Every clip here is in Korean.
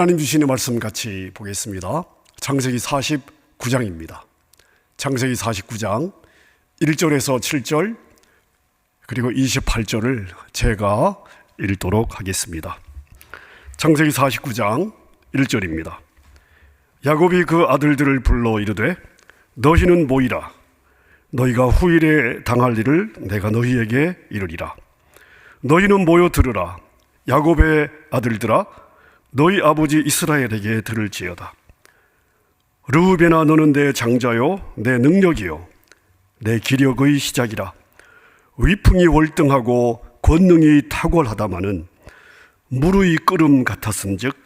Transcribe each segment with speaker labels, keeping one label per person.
Speaker 1: 하나님 주시는 말씀 같이 보겠습니다. 창세기 49장입니다. 창세기 49장 1절에서 7절 그리고 28절을 제가 읽도록 하겠습니다. 창세기 49장 1절입니다. 야곱이 그 아들들을 불러 이르되 너희는 모이라. 너희가 후일에 당할 일을 내가 너희에게 이르리라. 너희는 모여 들으라. 야곱의 아들들아, 너희 아버지 이스라엘에게 들을지어다. 르우벤아, 너는 내 장자요 내 능력이요 내 기력의 시작이라. 위풍이 월등하고 권능이 탁월하다마는 물의 끓음 같았은즉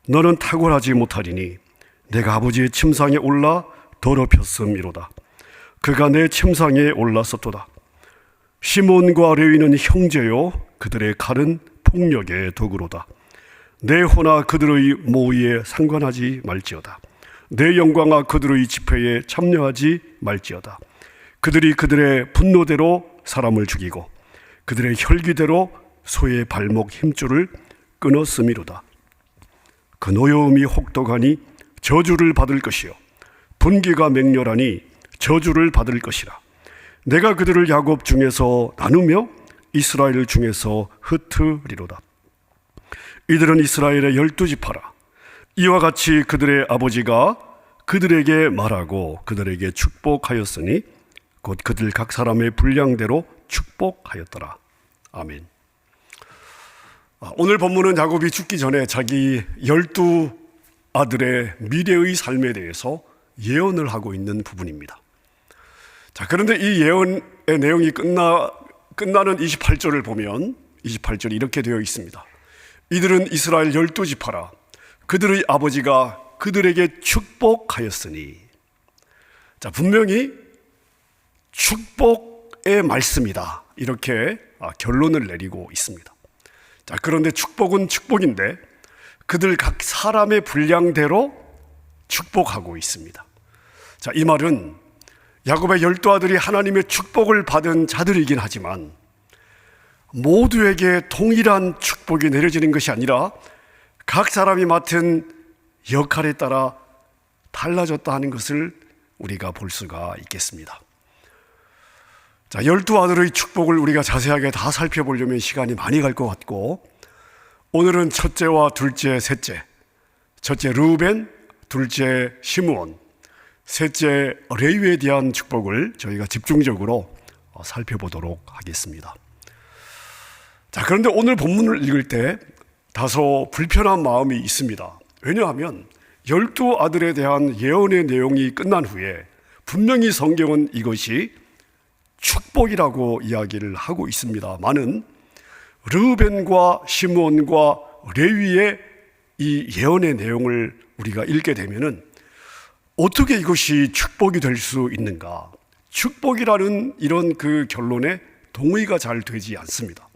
Speaker 1: 너는 탁월하지 못하리니 내가 아버지의 침상에 올라 더럽혔음이로다. 그가 내 침상에 올랐었도다. 시몬과 레위는 형제요 그들의 칼은 폭력의 도구로다. 내 호나 그들의 모의에 상관하지 말지어다. 내 영광아 그들의 집회에 참여하지 말지어다. 그들이 그들의 분노대로 사람을 죽이고 그들의 혈기대로 소의 발목 힘줄을 끊었음이로다. 그 노여움이 혹독하니 저주를 받을 것이요 분기가 맹렬하니 저주를 받을 것이라. 내가 그들을 야곱 중에서 나누며 이스라엘 중에서 흩으리로다. 이들은 이스라엘의 12지파라. 이와 같이 그들의 아버지가 그들에게 말하고 그들에게 축복하였으니 곧 그들 각 사람의 분량대로 축복하였더라. 아멘. 오늘 본문은 야곱이 죽기 전에 자기 12아들의 미래의 삶에 대해서 예언을 하고 있는 부분입니다. 자, 그런데 이 예언의 내용이 끝나는 28절을 보면 28절이 이렇게 되어 있습니다. 이들은 이스라엘 12지파라. 그들의 아버지가 그들에게 축복하였으니. 자, 분명히 축복의 말씀이다. 이렇게 결론을 내리고 있습니다. 자, 그런데 축복은 축복인데 그들 각 사람의 분량대로 축복하고 있습니다. 자, 이 말은 야곱의 12아들이 하나님의 축복을 받은 자들이긴 하지만 모두에게 동일한 축복이 내려지는 것이 아니라 각 사람이 맡은 역할에 따라 달라졌다 하는 것을 우리가 볼 수가 있겠습니다. 자, 12아들의 축복을 우리가 자세하게 다 살펴보려면 시간이 많이 갈 것 같고, 오늘은 첫째와 둘째, 셋째, 첫째 르우벤, 둘째 시므온, 셋째 레위에 대한 축복을 저희가 집중적으로 살펴보도록 하겠습니다. 자, 그런데 오늘 본문을 읽을 때 다소 불편한 마음이 있습니다. 왜냐하면 12아들에 대한 예언의 내용이 끝난 후에 분명히 성경은 이것이 축복이라고 이야기를 하고 있습니다만은 르우벤과 시므온과 레위의 이 예언의 내용을 우리가 읽게 되면은 어떻게 이것이 축복이 될 수 있는가? 축복이라는 이런 그 결론에 동의가 잘 되지 않습니다.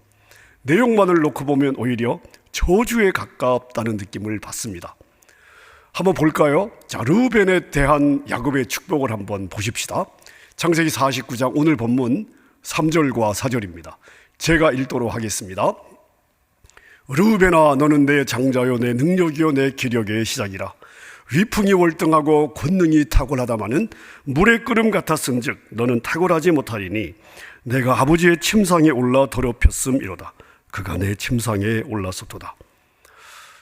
Speaker 1: 내용만을 놓고 보면 오히려 저주에 가깝다는 느낌을 받습니다. 한번 볼까요? 자, 르우벤에 대한 야곱의 축복을 한번 보십시다. 창세기 49장 오늘 본문 3절과 4절입니다. 제가 읽도록 하겠습니다. 르우벤아, 너는 내 장자요 내 능력이요 내 기력의 시작이라. 위풍이 월등하고 권능이 탁월하다마는 물의 끓음 같았은즉 너는 탁월하지 못하리니 내가 아버지의 침상에 올라 더럽혔음이로다. 그가 내 침상에 올랐었도다.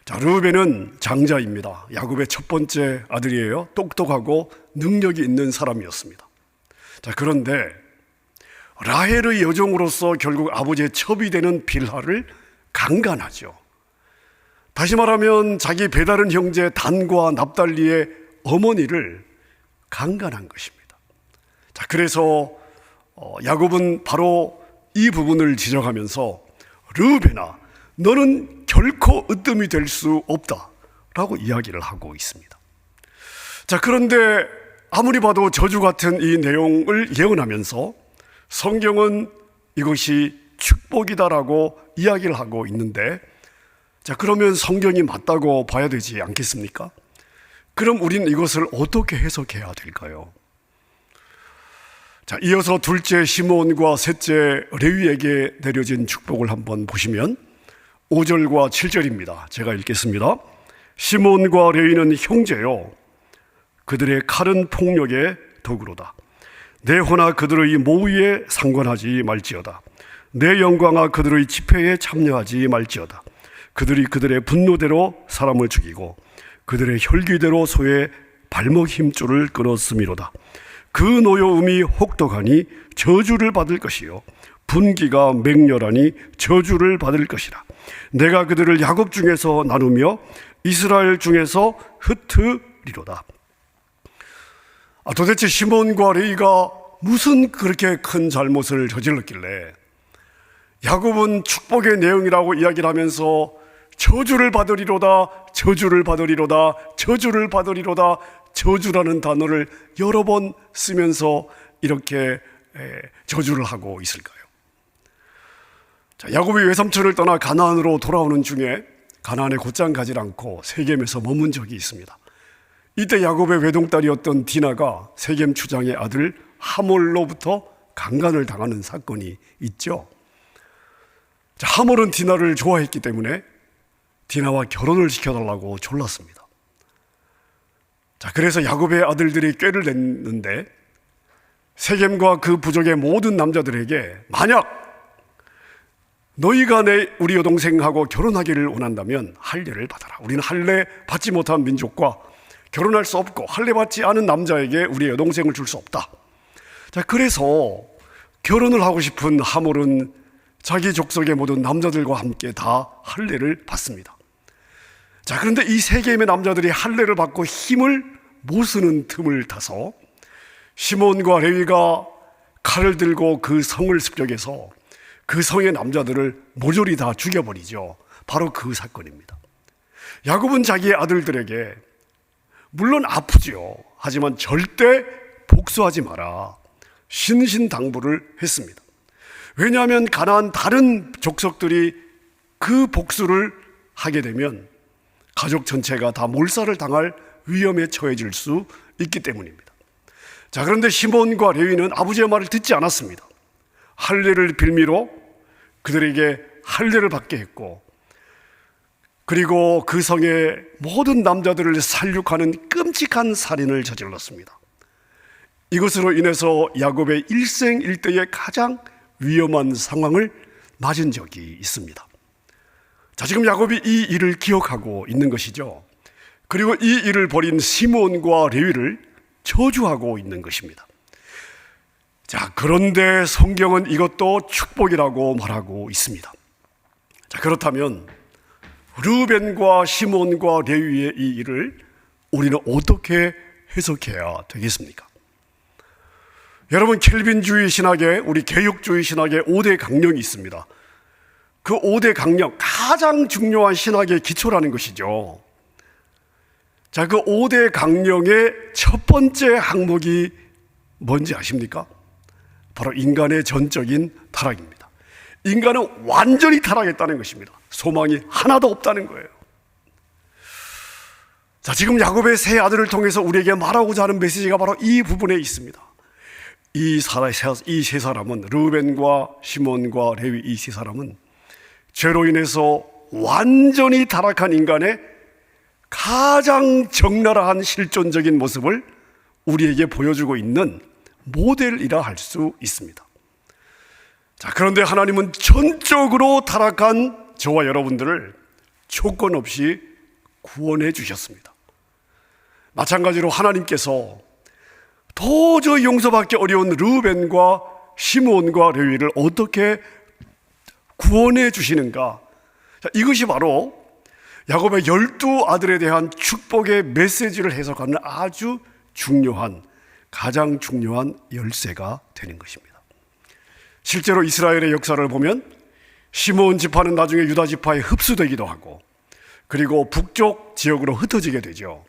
Speaker 1: 자, 르우벤은 장자입니다. 야곱의 첫 번째 아들이에요. 똑똑하고 능력이 있는 사람이었습니다. 자, 그런데 라헬의 여종으로서 결국 아버지의 첩이 되는 빌하를 강간하죠. 다시 말하면 자기 배다른 형제 단과 납달리의 어머니를 강간한 것입니다. 자, 그래서 야곱은 바로 이 부분을 지적하면서 르우벤아, 너는 결코 으뜸이 될 수 없다 라고 이야기를 하고 있습니다. 자, 그런데 아무리 봐도 저주 같은 이 내용을 예언하면서 성경은 이것이 축복이다라고 이야기를 하고 있는데, 자, 그러면 성경이 맞다고 봐야 되지 않겠습니까? 그럼 우리는 이것을 어떻게 해석해야 될까요? 자, 이어서 둘째 시므온과 셋째 레위에게 내려진 축복을 한번 보시면 5절과 7절입니다. 제가 읽겠습니다. 시몬과 레위는 형제요, 그들의 칼은 폭력의 도구로다. 내 호나 그들의 모의에 상관하지 말지어다. 내 영광아 그들의 집회에 참여하지 말지어다. 그들이 그들의 분노대로 사람을 죽이고 그들의 혈기대로 소의 발목 힘줄을 끊었음이로다. 그 노여움이 혹독하니 저주를 받을 것이요 분기가 맹렬하니 저주를 받을 것이라. 내가 그들을 야곱 중에서 나누며 이스라엘 중에서 흩으리로다. 도대체 시몬과 레위가 무슨 그렇게 큰 잘못을 저질렀길래 야곱은 축복의 내용이라고 이야기를 하면서 저주를 받으리로다, 저주를 받으리로다, 저주를 받으리로다, 저주라는 단어를 여러 번 쓰면서 이렇게 저주를 하고 있을까요? 야곱이 외삼촌을 떠나 가나안으로 돌아오는 중에 가나안에 곧장 가지 않고 세겜에서 머문 적이 있습니다. 이때 야곱의 외동딸이었던 디나가 세겜 추장의 아들 하몰로부터 강간을 당하는 사건이 있죠. 하몰은 디나를 좋아했기 때문에 디나와 결혼을 시켜달라고 졸랐습니다. 그래서 야곱의 아들들이 꾀를 냈는데 세겜과 그 부족의 모든 남자들에게 만약 너희가 우리 여동생하고 결혼하기를 원한다면 할례를 받아라. 우리는 할례 받지 못한 민족과 결혼할 수 없고 할례 받지 않은 남자에게 우리 여동생을 줄 수 없다. 그래서 결혼을 하고 싶은 하몰은 자기 족속의 모든 남자들과 함께 다 할례를 받습니다. 그런데 이 세겜의 남자들이 할례를 받고 힘을 못 쓰는 틈을 타서 시몬과 레위가 칼을 들고 그 성을 습격해서 그 성의 남자들을 모조리 다 죽여버리죠. 바로 그 사건입니다. 야곱은 자기의 아들들에게 물론 아프죠. 하지만 절대 복수하지 마라, 신신당부를 했습니다. 왜냐하면 가나안 다른 족속들이 그 복수를 하게 되면 가족 전체가 다 몰살을 당할 위험에 처해질 수 있기 때문입니다. 그런데 시몬과 레위는 아버지의 말을 듣지 않았습니다. 할례를 빌미로 그들에게 할례를 받게 했고, 그리고 그 성의 모든 남자들을 살육하는 끔찍한 살인을 저질렀습니다. 이것으로 인해서 야곱의 일생일대의 가장 위험한 상황을 맞은 적이 있습니다. 지금 야곱이 이 일을 기억하고 있는 것이죠. 그리고 이 일을 벌인 시몬과 레위를 저주하고 있는 것입니다. 그런데 성경은 이것도 축복이라고 말하고 있습니다. 그렇다면 르우벤과 시몬과 레위의 이 일을 우리는 어떻게 해석해야 되겠습니까? 여러분, 켈빈주의 신학에, 우리 개혁주의 신학에 5대 강령이 있습니다. 그 5대 강령, 가장 중요한 신학의 기초라는 것이죠. 그 5대 강령의 첫 번째 항목이 뭔지 아십니까? 바로 인간의 전적인 타락입니다. 인간은 완전히 타락했다는 것입니다. 소망이 하나도 없다는 거예요. 지금 야곱의 세 아들을 통해서 우리에게 말하고자 하는 메시지가 바로 이 부분에 있습니다. 이 세 사람은, 르우벤과 시몬과 레위, 이 세 사람은 죄로 인해서 완전히 타락한 인간의 가장 적나라한 실존적인 모습을 우리에게 보여주고 있는 모델이라 할 수 있습니다. 그런데 하나님은 전적으로 타락한 저와 여러분들을 조건 없이 구원해 주셨습니다. 마찬가지로 하나님께서 도저히 용서받기 어려운 르우벤과 시몬과 레위를 어떻게 구원해 주시는가? 이것이 바로 야곱의 12아들에 대한 축복의 메시지를 해석하는 아주 중요한, 가장 중요한 열쇠가 되는 것입니다. 실제로 이스라엘의 역사를 보면 시몬 지파는 나중에 유다 지파에 흡수되기도 하고, 그리고 북쪽 지역으로 흩어지게 되죠.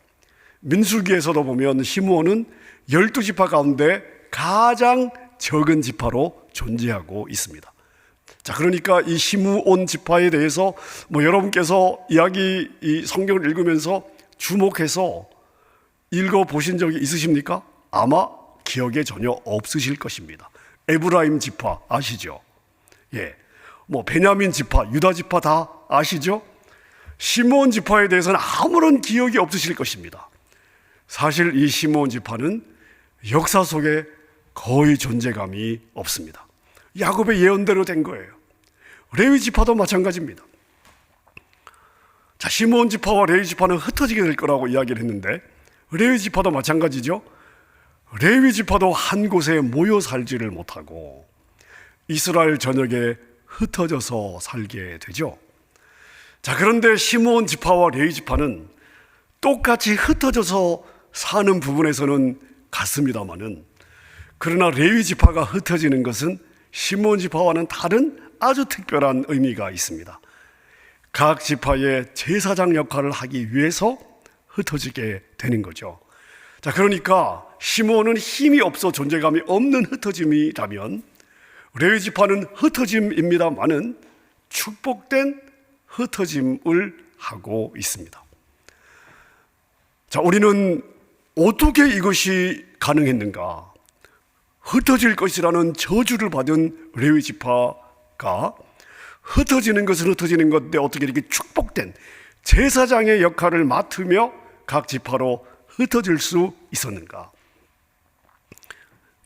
Speaker 1: 민수기에서도 보면 시므온은 12지파 가운데 가장 적은 지파로 존재하고 있습니다. 그러니까 이 시므온 지파에 대해서 여러분께서 이 성경을 읽으면서 주목해서 읽어보신 적이 있으십니까? 아마 기억에 전혀 없으실 것입니다. 에브라임 지파 아시죠? 베냐민 지파, 유다 지파 다 아시죠? 시므온 지파에 대해서는 아무런 기억이 없으실 것입니다. 사실 이 시므온 지파는 역사 속에 거의 존재감이 없습니다. 야곱의 예언대로 된 거예요. 레위 지파도 마찬가지입니다. 자, 시므온 지파와 레위 지파는 흩어지게 될 거라고 이야기를 했는데, 레위 지파도 마찬가지죠. 레위 지파도 한 곳에 모여 살지를 못하고 이스라엘 전역에 흩어져서 살게 되죠. 자, 그런데 시므온 지파와 레위 지파는 똑같이 흩어져서 사는 부분에서는 같습니다만은, 그러나 레위 지파가 흩어지는 것은 시므온 지파와는 다른 아주 특별한 의미가 있습니다. 각 지파의 제사장 역할을 하기 위해서 흩어지게 되는 거죠. 자, 그러니까 시므온은 힘이 없어 존재감이 없는 흩어짐이라면 레위 지파는 흩어짐입니다만은 축복된 흩어짐을 하고 있습니다. 자, 우리는 어떻게 이것이 가능했는가? 흩어질 것이라는 저주를 받은 레위 지파가 흩어지는 것은 흩어지는 건데 어떻게 이렇게 축복된 제사장의 역할을 맡으며 각 지파로 흩어질 수 있었는가?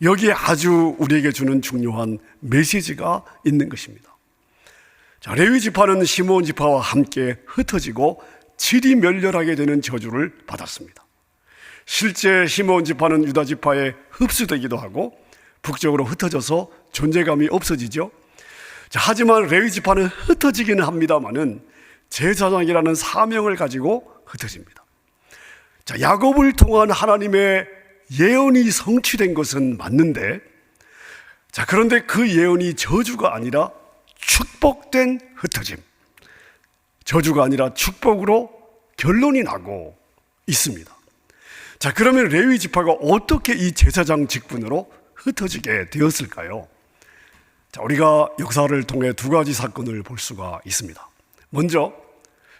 Speaker 1: 여기에 아주 우리에게 주는 중요한 메시지가 있는 것입니다. 자, 레위 지파는 시므온 지파와 함께 흩어지고 질이 멸렬하게 되는 저주를 받았습니다. 실제 시므온 지파는 유다 지파에 흡수되기도 하고 북쪽으로 흩어져서 존재감이 없어지죠. 자, 하지만 레위 지파는 흩어지기는 합니다만은 제사장이라는 사명을 가지고 흩어집니다. 자, 야곱을 통한 하나님의 예언이 성취된 것은 맞는데, 자, 그런데 그 예언이 저주가 아니라 축복된 흩어짐, 저주가 아니라 축복으로 결론이 나고 있습니다. 자, 그러면 레위 지파가 어떻게 이 제사장 직분으로 흩어지게 되었을까요? 자, 우리가 역사를 통해 두 가지 사건을 볼 수가 있습니다. 먼저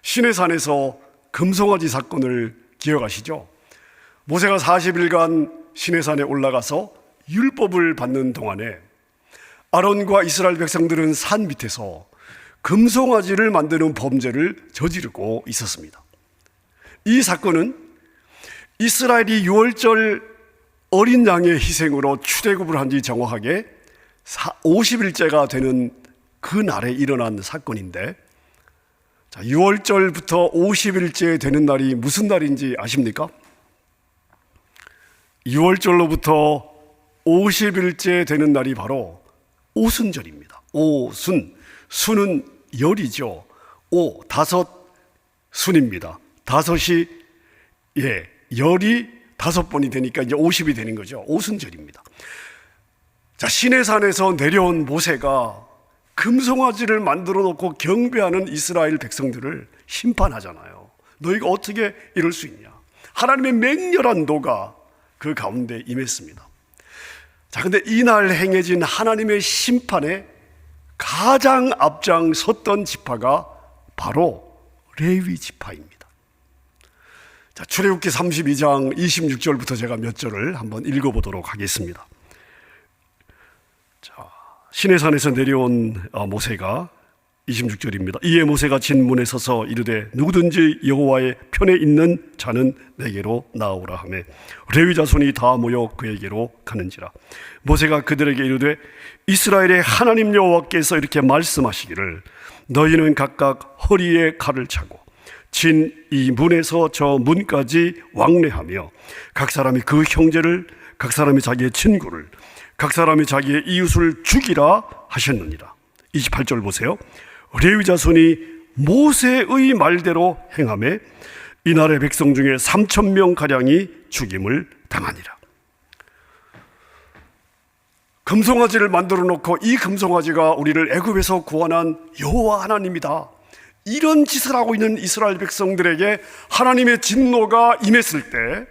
Speaker 1: 시내산에서 금송아지 사건을 기억하시죠? 모세가 40일간 시내산에 올라가서 율법을 받는 동안에 아론과 이스라엘 백성들은 산 밑에서 금송아지를 만드는 범죄를 저지르고 있었습니다. 이 사건은 이스라엘이 유월절 어린 양의 희생으로 출애굽을 한 지 정확하게 50일째가 되는 그 날에 일어난 사건인데, 자, 6월절부터 50일째 되는 날이 무슨 날인지 아십니까? 6월절로부터 50일째 되는 날이 바로 오순절입니다. 오순, 순은 열이죠. 다섯 순입니다. 다섯이, 열이 5번이 되니까 이제 50이 되는 거죠. 오순절입니다. 자, 시내산에서 내려온 모세가 금송아지를 만들어 놓고 경배하는 이스라엘 백성들을 심판하잖아요. 너희가 어떻게 이럴 수 있냐? 하나님의 맹렬한 노가 그 가운데 임했습니다. 자, 근데 이날 행해진 하나님의 심판에 가장 앞장섰던 지파가 바로 레위 지파입니다. 자, 출애굽기 32장 26절부터 제가 몇 절을 한번 읽어보도록 하겠습니다. 자, 시내산에서 내려온 모세가 26절입니다. 이에 모세가 진문에 서서 이르되 누구든지 여호와의 편에 있는 자는 내게로 나오라 하매 레위 자손이 다 모여 그에게로 가는지라. 모세가 그들에게 이르되 이스라엘의 하나님 여호와께서 이렇게 말씀하시기를 너희는 각각 허리에 칼을 차고 진 이 문에서 저 문까지 왕래하며 각 사람이 그 형제를, 각 사람이 자기의 친구를, 각 사람이 자기의 이웃을 죽이라 하셨느니라. 28절 보세요. 레위 자손이 모세의 말대로 행하매 이날의 백성 중에 3,000명 가량이 죽임을 당하니라. 금송아지를 만들어 놓고 이 금송아지가 우리를 애굽에서 구원한 여호와 하나님이다, 이런 짓을 하고 있는 이스라엘 백성들에게 하나님의 진노가 임했을 때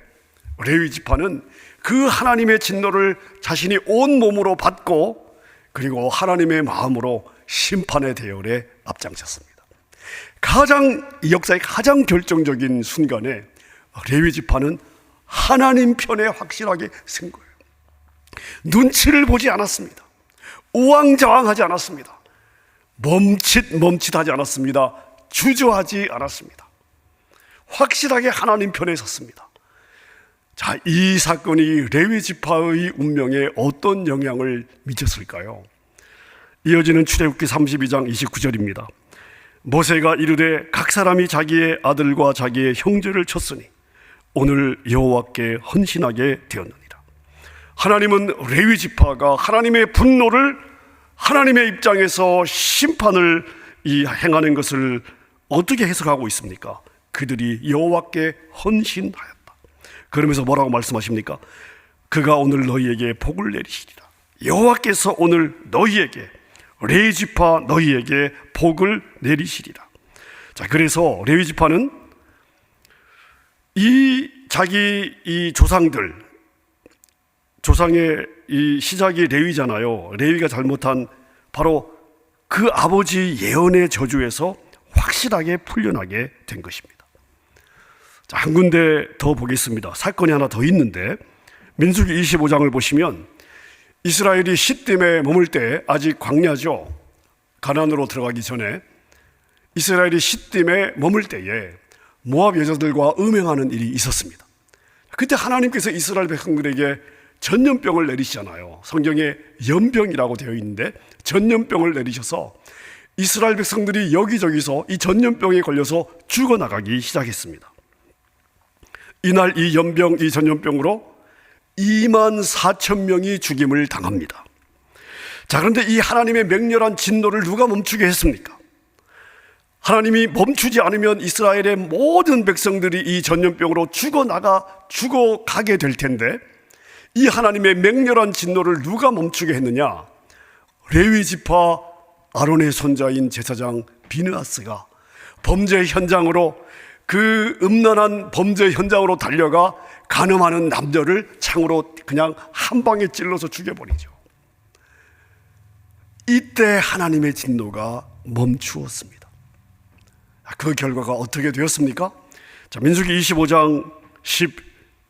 Speaker 1: 레위 지파는 그 하나님의 진노를 자신이 온 몸으로 받고 그리고 하나님의 마음으로 심판의 대열에 앞장섰습니다. 역사의 가장 결정적인 순간에 레위 지파는 하나님 편에 확실하게 선 거예요. 눈치를 보지 않았습니다. 우왕좌왕하지 않았습니다. 멈칫하지 않았습니다. 주저하지 않았습니다. 확실하게 하나님 편에 섰습니다. 자, 이 사건이 레위 지파의 운명에 어떤 영향을 미쳤을까요? 이어지는 출애굽기 32장 29절입니다. 모세가 이르되 각 사람이 자기의 아들과 자기의 형제를 쳤으니 오늘 여호와께 헌신하게 되었느니라. 하나님은 레위 지파가 하나님의 분노를, 하나님의 입장에서 심판을 행하는 것을 어떻게 해석하고 있습니까? 그들이 여호와께 헌신하였다. 그러면서 뭐라고 말씀하십니까? 그가 오늘 너희에게 복을 내리시리라. 여호와께서 오늘 너희에게, 레위 지파 너희에게 복을 내리시리라. 자, 그래서 레위 지파는 자기 조상의 이 시작이 레위잖아요. 레위가 잘못한 바로 그 아버지 예언의 저주에서 확실하게 풀려나게 된 것입니다. 자, 한 군데 더 보겠습니다. 사건이 하나 더 있는데 민수기 25장을 보시면 이스라엘이 시딤에 머물 때, 아직 광야죠. 가나안으로 들어가기 전에 이스라엘이 시딤에 머물 때에 모압 여자들과 음행하는 일이 있었습니다. 그때 하나님께서 이스라엘 백성들에게 전염병을 내리시잖아요. 성경에 연병이라고 되어 있는데 전염병을 내리셔서 이스라엘 백성들이 여기저기서 이 전염병에 걸려서 죽어나가기 시작했습니다. 이날 이 전염병으로 24,000명이 죽임을 당합니다. 자, 그런데 이 하나님의 맹렬한 진노를 누가 멈추게 했습니까? 하나님이 멈추지 않으면 이스라엘의 모든 백성들이 이 전염병으로 죽어가게 될 텐데, 이 하나님의 맹렬한 진노를 누가 멈추게 했느냐? 레위 지파 아론의 손자인 제사장 비느하스가 범죄 현장으로, 그 음란한 범죄 현장으로 달려가 간음하는 남녀를 창으로 그냥 한 방에 찔러서 죽여버리죠. 이때 하나님의 진노가 멈추었습니다. 그 결과가 어떻게 되었습니까? 자, 민수기 25장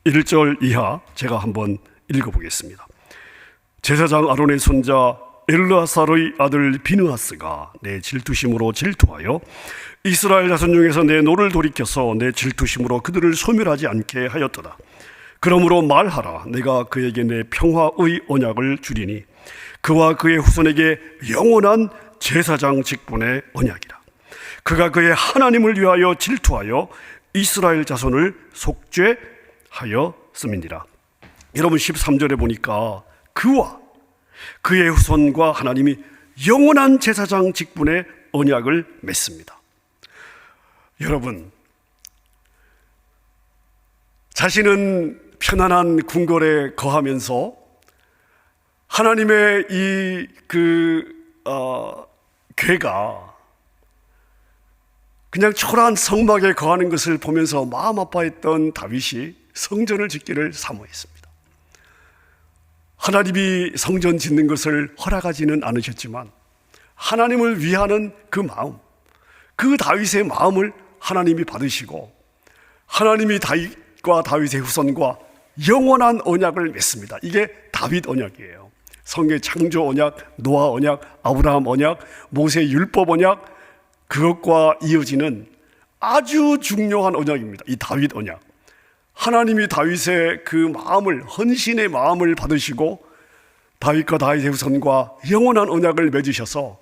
Speaker 1: 11절 이하 제가 한번 읽어보겠습니다. 제사장 아론의 손자 엘르아살의 아들 비느하스가 내 질투심으로 질투하여 이스라엘 자손 중에서 내 노를 돌이켜서 내 질투심으로 그들을 소멸하지 않게 하였도다. 그러므로 말하라. 내가 그에게 내 평화의 언약을 주리니 그와 그의 후손에게 영원한 제사장 직분의 언약이라. 그가 그의 하나님을 위하여 질투하여 이스라엘 자손을 속죄하였음이니라. 여러분 13절에 보니까 그와 그의 후손과 하나님이 영원한 제사장 직분의 언약을 맺습니다. 여러분, 자신은 편안한 궁궐에 거하면서 하나님의 괴가 그냥 초라한 성막에 거하는 것을 보면서 마음 아파했던 다윗이 성전을 짓기를 사모했습니다. 하나님이 성전 짓는 것을 허락하지는 않으셨지만 하나님을 위하는 그 마음, 그 다윗의 마음을 하나님이 받으시고 하나님이 다윗과 다윗의 후손과 영원한 언약을 맺습니다. 이게 다윗 언약이에요. 성경의 창조 언약, 노아 언약, 아브라함 언약, 모세 율법 언약, 그것과 이어지는 아주 중요한 언약입니다. 이 다윗 언약. 하나님이 다윗의 그 마음을, 헌신의 마음을 받으시고 다윗과 다윗의 후손과 영원한 언약을 맺으셔서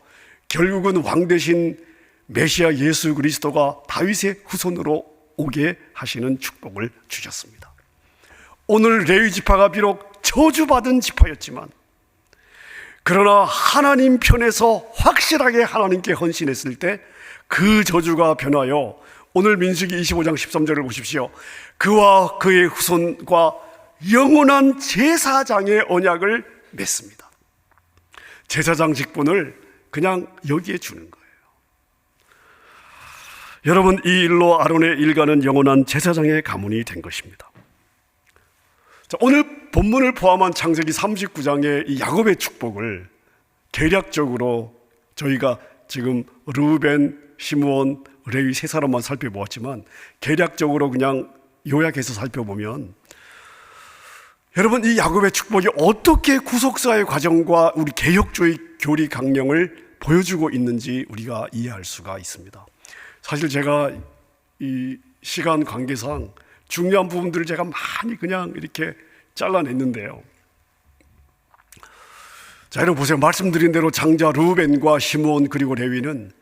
Speaker 1: 결국은 왕 대신 메시아 예수 그리스도가 다윗의 후손으로 오게 하시는 축복을 주셨습니다. 오늘 레위 지파가 비록 저주받은 지파였지만 그러나 하나님 편에서 확실하게 하나님께 헌신했을 때 그 저주가 변하여 오늘 민수기 25장 13절을 보십시오. 그와 그의 후손과 영원한 제사장의 언약을 맺습니다. 제사장 직분을 그냥 여기에 주는 거예요. 여러분, 이 일로 아론의 일가는 영원한 제사장의 가문이 된 것입니다. 자, 오늘 본문을 포함한 창세기 39장의 이 야곱의 축복을 개략적으로 저희가 지금 르우벤, 시므온, 레위 세 사람만 살펴보았지만 개략적으로 그냥 요약해서 살펴보면 여러분, 이 야곱의 축복이 어떻게 구속사의 과정과 우리 개혁주의 교리 강령을 보여주고 있는지 우리가 이해할 수가 있습니다. 사실 제가 이 시간 관계상 중요한 부분들을 제가 많이 그냥 이렇게 잘라냈는데요. 자, 여러분 보세요. 말씀드린 대로 장자 르우벤과 시므온 그리고 레위는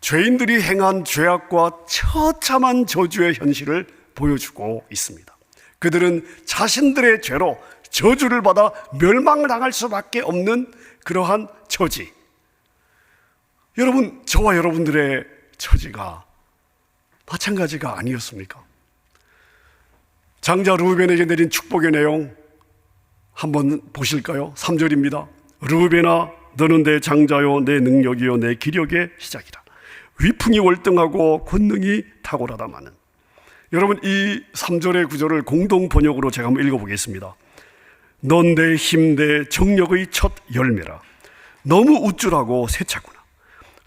Speaker 1: 죄인들이 행한 죄악과 처참한 저주의 현실을 보여주고 있습니다. 그들은 자신들의 죄로 저주를 받아 멸망을 당할 수밖에 없는 그러한 처지. 여러분, 저와 여러분들의 처지가 마찬가지가 아니었습니까? 장자 르우벤에게 내린 축복의 내용 한번 보실까요? 3절입니다. 르우벤아, 너는 내 장자요 내 능력이요 내 기력의 시작이라. 위풍이 월등하고 권능이 탁월하다마는. 여러분, 이 3절의 구절을 공동 번역으로 제가 한번 읽어보겠습니다. 넌 내 힘, 내 정력의 첫 열매라. 너무 우쭐하고 세차구나.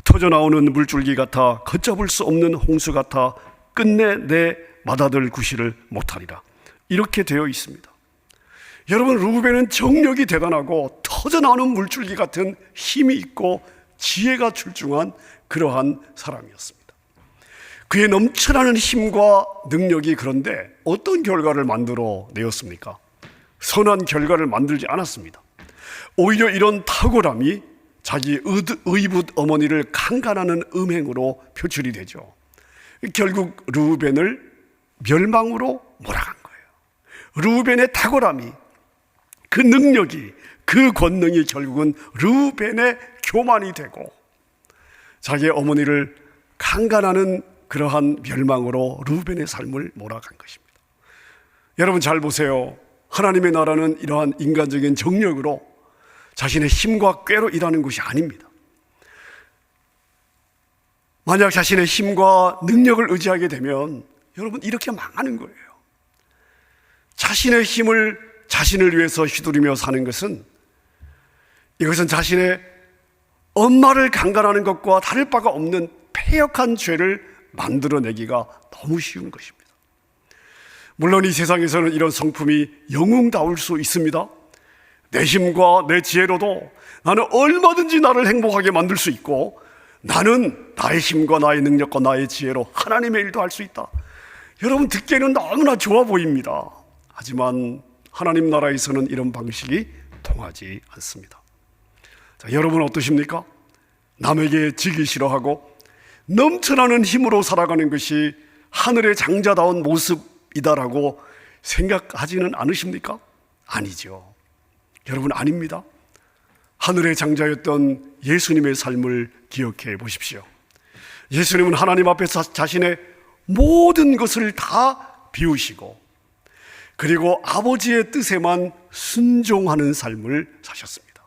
Speaker 1: 터져나오는 물줄기 같아 걷잡을 수 없는 홍수 같아 끝내 내 맏아들 구실을 못하리라. 이렇게 되어 있습니다. 여러분, 르우벤은 정력이 대단하고 터져나오는 물줄기 같은 힘이 있고 지혜가 출중한 그러한 사람이었습니다. 그의 넘쳐나는 힘과 능력이 그런데 어떤 결과를 만들어 내었습니까? 선한 결과를 만들지 않았습니다. 오히려 이런 탁월함이 자기 의붓 어머니를 강간하는 음행으로 표출이 되죠. 결국 르우벤을 멸망으로 몰아간 거예요. 르우벤의 탁월함이, 그 능력이, 그 권능이 결국은 르우벤의 교만이 되고 자기의 어머니를 강간하는 그러한 멸망으로 르우벤의 삶을 몰아간 것입니다. 여러분 잘 보세요. 하나님의 나라는 이러한 인간적인 정력으로 자신의 힘과 꾀로 일하는 것이 아닙니다. 만약 자신의 힘과 능력을 의지하게 되면 여러분 이렇게 망하는 거예요. 자신의 힘을 자신을 위해서 휘두르며 사는 것은, 이것은 자신의 엄마를 강간하는 것과 다를 바가 없는 패역한 죄를 만들어내기가 너무 쉬운 것입니다. 물론 이 세상에서는 이런 성품이 영웅다울 수 있습니다. 내 힘과 내 지혜로도 나는 얼마든지 나를 행복하게 만들 수 있고, 나는 나의 힘과 나의 능력과 나의 지혜로 하나님의 일도 할 수 있다. 여러분 듣기에는 너무나 좋아 보입니다. 하지만 하나님 나라에서는 이런 방식이 통하지 않습니다. 자, 여러분은 어떠십니까? 남에게 지기 싫어하고 넘쳐나는 힘으로 살아가는 것이 하늘의 장자다운 모습이다라고 생각하지는 않으십니까? 아니죠. 여러분 아닙니다. 하늘의 장자였던 예수님의 삶을 기억해 보십시오. 예수님은 하나님 앞에서 자신의 모든 것을 다 비우시고 그리고 아버지의 뜻에만 순종하는 삶을 사셨습니다.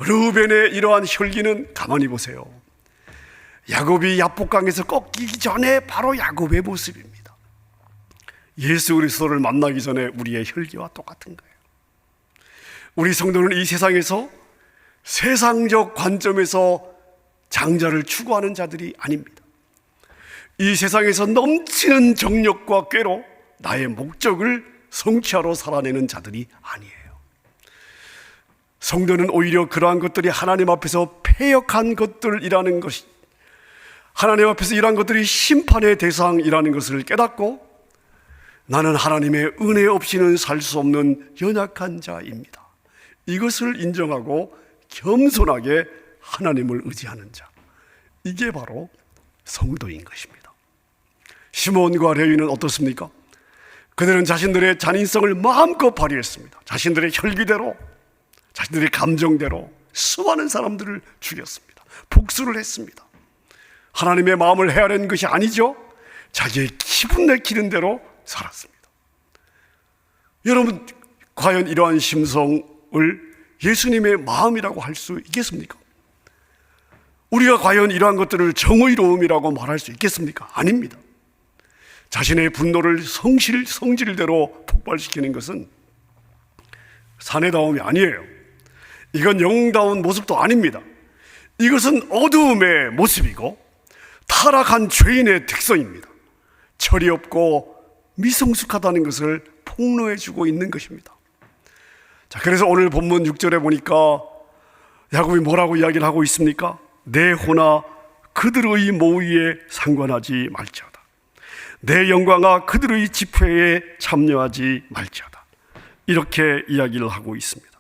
Speaker 1: 르우벤의 이러한 혈기는 가만히 보세요. 야곱이 야복강에서 꺾이기 전에 바로 야곱의 모습입니다. 예수 그리스도를 만나기 전에 우리의 혈기와 똑같은 거예요. 우리 성도는 이 세상에서 세상적 관점에서 장자를 추구하는 자들이 아닙니다. 이 세상에서 넘치는 정력과 꾀로 나의 목적을 성취하러 살아내는 자들이 아니에요. 성도는 오히려 그러한 것들이 하나님 앞에서 패역한 것들이라는 것이, 하나님 앞에서 이러한 것들이 심판의 대상이라는 것을 깨닫고 나는 하나님의 은혜 없이는 살 수 없는 연약한 자입니다. 이것을 인정하고 겸손하게 하나님을 의지하는 자, 이게 바로 성도인 것입니다. 시므온과 레위는 어떻습니까? 그들은 자신들의 잔인성을 마음껏 발휘했습니다. 자신들의 혈기대로, 자신들의 감정대로 수많은 사람들을 죽였습니다. 복수를 했습니다. 하나님의 마음을 헤아리는 것이 아니죠. 자기의 기분 내키는 대로 살았습니다. 여러분, 과연 이러한 심성을 예수님의 마음이라고 할 수 있겠습니까? 우리가 과연 이러한 것들을 정의로움이라고 말할 수 있겠습니까? 아닙니다. 자신의 분노를 성질대로 폭발시키는 것은 사내다움이 아니에요. 이건 영웅다운 모습도 아닙니다. 이것은 어두움의 모습이고 타락한 죄인의 특성입니다. 철이 없고 미성숙하다는 것을 폭로해주고 있는 것입니다. 자, 그래서 오늘 본문 6절에 보니까 야곱이 뭐라고 이야기를 하고 있습니까? 내 호나 그들의 모의에 상관하지 말지어다. 내 영광아 그들의 집회에 참여하지 말지어다. 이렇게 이야기를 하고 있습니다.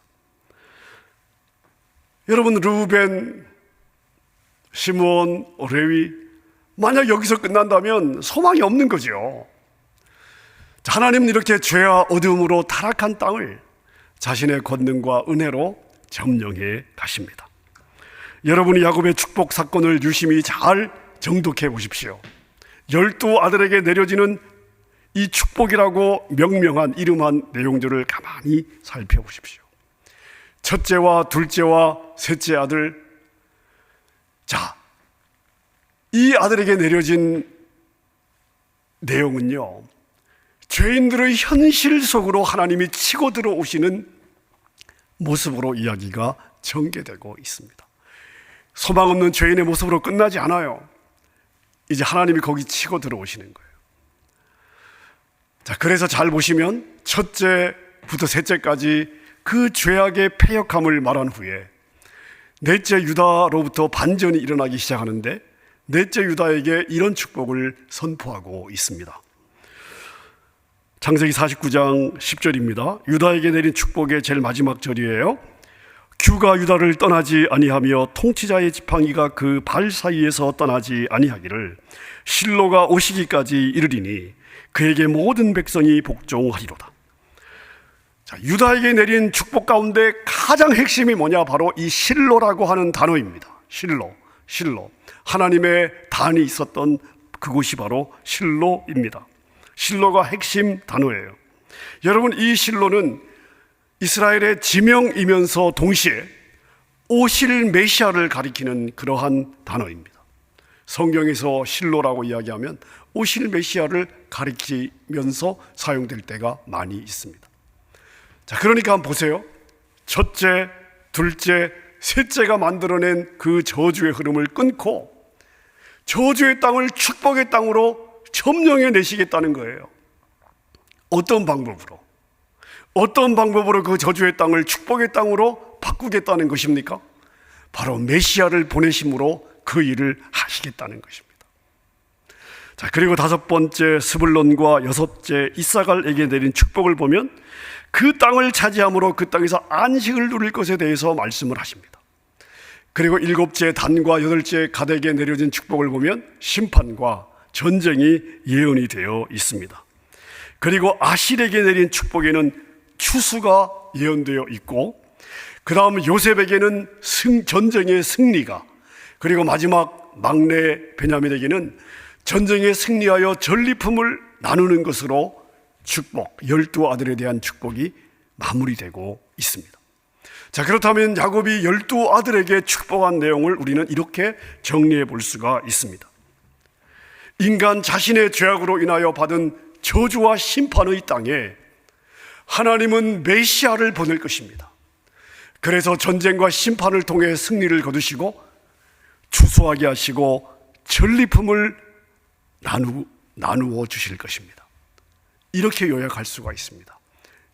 Speaker 1: 여러분, 르우벤, 시므온, 레위, 만약 여기서 끝난다면 소망이 없는 거죠. 하나님은 이렇게 죄와 어둠으로 타락한 땅을 자신의 권능과 은혜로 점령해 가십니다. 여러분이 야곱의 축복 사건을 유심히 잘 정독해 보십시오. 12 아들에게 내려지는 이 축복이라고 명명한 이름한 내용들을 가만히 살펴보십시오. 첫째와 둘째와 셋째 아들, 자, 이 아들에게 내려진 내용은요, 죄인들의 현실 속으로 하나님이 치고 들어오시는 모습으로 이야기가 전개되고 있습니다. 소망 없는 죄인의 모습으로 끝나지 않아요. 이제 하나님이 거기 치고 들어오시는 거예요. 자, 그래서 잘 보시면 첫째부터 셋째까지 그 죄악의 패역함을 말한 후에 넷째 유다로부터 반전이 일어나기 시작하는데 넷째 유다에게 이런 축복을 선포하고 있습니다. 창세기 49장 10절입니다. 유다에게 내린 축복의 제일 마지막 절이에요. 규가 유다를 떠나지 아니하며 통치자의 지팡이가 그 발 사이에서 떠나지 아니하기를 실로가 오시기까지 이르리니 그에게 모든 백성이 복종하리로다. 자, 유다에게 내린 축복 가운데 가장 핵심이 뭐냐? 바로 이 실로라고 하는 단어입니다. 실로. 하나님의 단이 있었던 그곳이 바로 실로입니다. 실로가 핵심 단어예요. 여러분, 이 실로는 이스라엘의 지명이면서 동시에 오실 메시아를 가리키는 그러한 단어입니다. 성경에서 실로라고 이야기하면 오실 메시아를 가리키면서 사용될 때가 많이 있습니다. 자, 그러니까 한번 보세요. 첫째, 둘째, 셋째가 만들어낸 그 저주의 흐름을 끊고 저주의 땅을 축복의 땅으로 점령해 내시겠다는 거예요. 어떤 방법으로 그 저주의 땅을 축복의 땅으로 바꾸겠다는 것입니까? 바로 메시아를 보내심으로 그 일을 하시겠다는 것입니다. 자, 그리고 다섯 번째 스불론과 여섯째 이사갈에게 내린 축복을 보면 그 땅을 차지함으로 그 땅에서 안식을 누릴 것에 대해서 말씀을 하십니다. 그리고 일곱째 단과 여덟째 갓에게 내려진 축복을 보면 심판과 전쟁이 예언이 되어 있습니다. 그리고 아실에게 내린 축복에는 추수가 예언되어 있고, 그 다음 요셉에게는 전쟁의 승리가, 그리고 마지막 막내 베냐민에게는 전쟁에 승리하여 전리품을 나누는 것으로 축복, 12 아들에 대한 축복이 마무리되고 있습니다. 자, 그렇다면 야곱이 12 아들에게 축복한 내용을 우리는 이렇게 정리해 볼 수가 있습니다. 인간 자신의 죄악으로 인하여 받은 저주와 심판의 땅에 하나님은 메시아를 보낼 것입니다. 그래서 전쟁과 심판을 통해 승리를 거두시고 추수하게 하시고 전리품을 나누어 주실 것입니다. 이렇게 요약할 수가 있습니다.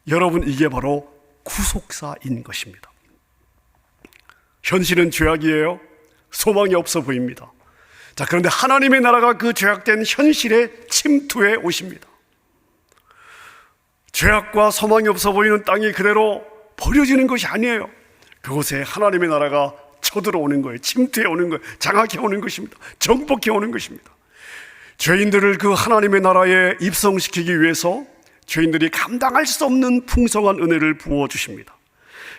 Speaker 1: 여러분, 이게 바로 구속사인 것입니다. 현실은 죄악이에요. 소망이 없어 보입니다. 자, 그런데 하나님의 나라가 그 죄악된 현실에 침투해 오십니다. 죄악과 소망이 없어 보이는 땅이 그대로 버려지는 것이 아니에요. 그곳에 하나님의 나라가 쳐들어오는 거예요. 침투해 오는 거예요. 장악해 오는 것입니다. 정복해 오는 것입니다. 죄인들을 그 하나님의 나라에 입성시키기 위해서 죄인들이 감당할 수 없는 풍성한 은혜를 부어주십니다.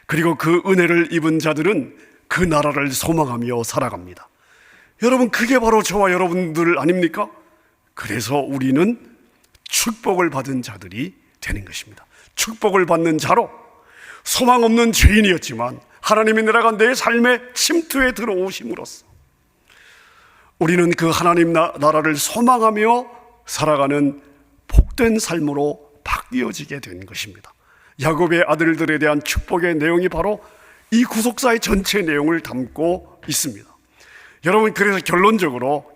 Speaker 1: 그리고 그 은혜를 입은 자들은 그 나라를 소망하며 살아갑니다. 여러분, 그게 바로 저와 여러분들 아닙니까? 그래서 우리는 축복을 받은 자들이 되는 것입니다. 축복을 받는 자로 소망 없는 죄인이었지만 하나님의 나라가 내 삶에 침투해 들어오심으로써 우리는 그 하나님 나라를 소망하며 살아가는 복된 삶으로 바뀌어지게 된 것입니다. 야곱의 아들들에 대한 축복의 내용이 바로 이 구속사의 전체 내용을 담고 있습니다. 여러분, 그래서 결론적으로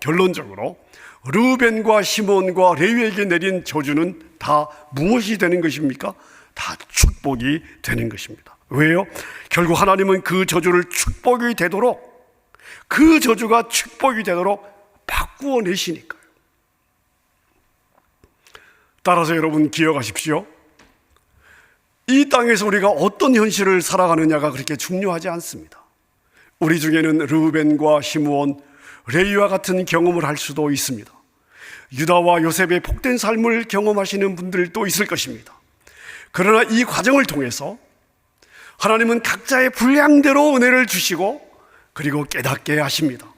Speaker 1: 르우벤과 시몬과 레위에게 내린 저주는 다 무엇이 되는 것입니까? 다 축복이 되는 것입니다. 왜요? 결국 하나님은 그 저주를 축복이 되도록 그 저주가 축복이 되도록 바꾸어 내시니까요. 따라서 여러분 기억하십시오. 이 땅에서 우리가 어떤 현실을 살아가느냐가 그렇게 중요하지 않습니다. 우리 중에는 르우벤과 시므온, 레위와 같은 경험을 할 수도 있습니다. 유다와 요셉의 복된 삶을 경험하시는 분들도 있을 것입니다. 그러나 이 과정을 통해서 하나님은 각자의 분량대로 은혜를 주시고 그리고 깨닫게 하십니다.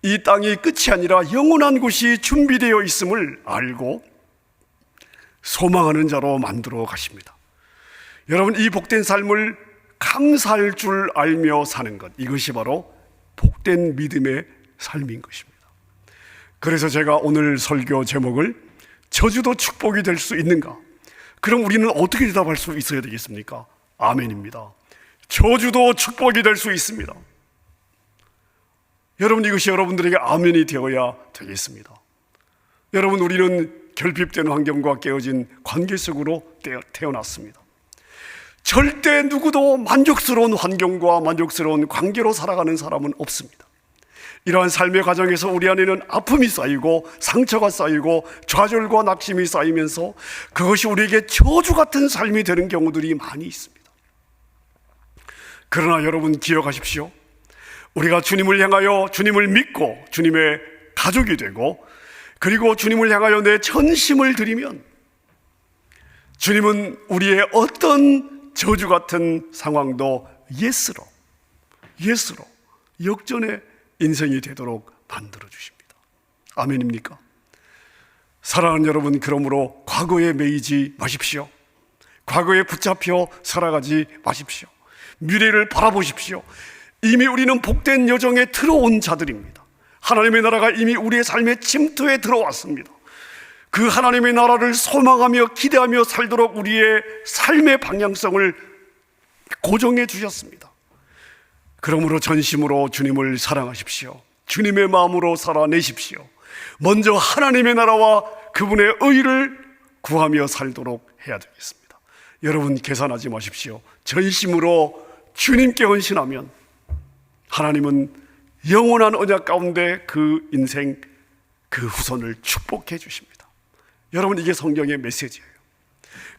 Speaker 1: 이 땅이 끝이 아니라 영원한 곳이 준비되어 있음을 알고 소망하는 자로 만들어 가십니다. 여러분, 이 복된 삶을 감사할 줄 알며 사는 것, 이것이 바로 복된 믿음의 삶인 것입니다. 그래서 제가 오늘 설교 제목을 저주도 축복이 될 수 있는가? 그럼 우리는 어떻게 대답할 수 있어야 되겠습니까? 아멘입니다. 저주도 축복이 될 수 있습니다. 여러분, 이것이 여러분들에게 아멘이 되어야 되겠습니다. 여러분, 우리는 결핍된 환경과 깨어진 관계 속으로 태어났습니다. 절대 누구도 만족스러운 환경과 만족스러운 관계로 살아가는 사람은 없습니다. 이러한 삶의 과정에서 우리 안에는 아픔이 쌓이고 상처가 쌓이고 좌절과 낙심이 쌓이면서 그것이 우리에게 저주 같은 삶이 되는 경우들이 많이 있습니다. 그러나 여러분 기억하십시오. 우리가 주님을 향하여 주님을 믿고 주님의 가족이 되고 그리고 주님을 향하여 내 전심을 드리면 주님은 우리의 어떤 저주 같은 상황도 예스로 역전의 인생이 되도록 만들어 주십니다. 아멘입니까? 사랑하는 여러분, 그러므로 과거에 매이지 마십시오. 과거에 붙잡혀 살아가지 마십시오. 미래를 바라보십시오. 이미 우리는 복된 여정에 들어온 자들입니다. 하나님의 나라가 이미 우리의 삶의 침투에 들어왔습니다. 그 하나님의 나라를 소망하며 기대하며 살도록 우리의 삶의 방향성을 고정해 주셨습니다. 그러므로 전심으로 주님을 사랑하십시오. 주님의 마음으로 살아내십시오. 먼저 하나님의 나라와 그분의 의를 구하며 살도록 해야 되겠습니다. 여러분 계산하지 마십시오. 전심으로 주님께 헌신하면 하나님은 영원한 언약 가운데 그 인생, 그 후손을 축복해 주십니다. 여러분, 이게 성경의 메시지예요.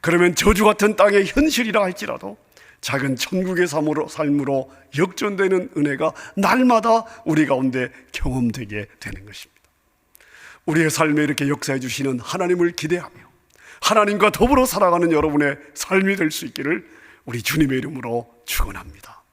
Speaker 1: 그러면 저주 같은 땅의 현실이라 할지라도 작은 천국의 삶으로 역전되는 은혜가 날마다 우리 가운데 경험되게 되는 것입니다. 우리의 삶에 이렇게 역사해 주시는 하나님을 기대하며 하나님과 더불어 살아가는 여러분의 삶이 될 수 있기를 우리 주님의 이름으로 축원합니다.